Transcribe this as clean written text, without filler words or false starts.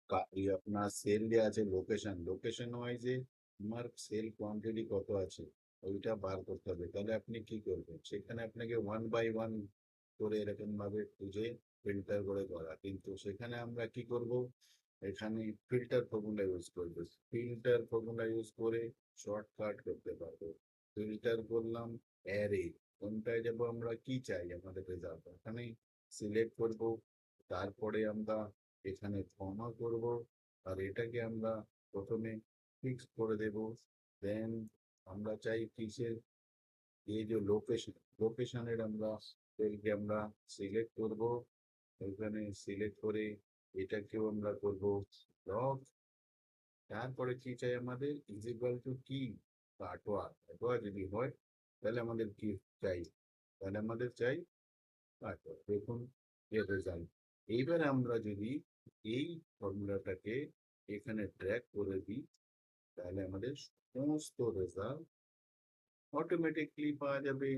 আপনার সেল দেওয়া আছে, লোকেশন লোকেশন ওয়াইজে আমার সেল কোয়ান্টিটি কত আছে ওইটা বার করতে হবে। তাহলে আপনি কি করবেন, সেখানে আপনাকে ওয়ান বাই ওয়ান করে এরকম ভাবে খুঁজে ফিল্টার করে করা, কিন্তু সেখানে আমরা কি করব, এখানে ফিল্টার ফর্মুলা ইউজ করবো। ফিল্টার ফর্মুলা ইউজ করে শর্টকাট করতে পারবো। ফিল্টার করলাম অ্যারে, কোনটায় যাব, আমরা কি চাই আমাদের রেজাল্ট, এখানে সিলেক্ট করব। তারপরে আমরা এখানে কমা করব, আর এটাকে আমরা প্রথমে ফিক্স করে দেব। দেন আমরা চাই কিসের, এই যে লোকেশন, লোকেশনের আমরা এটাকে আমরা সিলেক্ট করব। এখানে সিলেক্ট করে এটাকেও আমরা করব লক। তারপরে কি চাই আমাদের, ইজ ইকুয়াল টু কি, কাটোয়া, কাটোয়া যদি হয় তাহলে আমাদের কি চাই, তাহলে আমাদের চাই কাটোয়া। দেখুন এর রেজাল্ট। এইবার আমরা যদি এই ফর্মুলাটাকে এখানে ড্র্যাগ করে দিই, তাহলে আমাদের সমস্ত রেজাল্ট অটোমেটিকলি পাওয়া যাবে।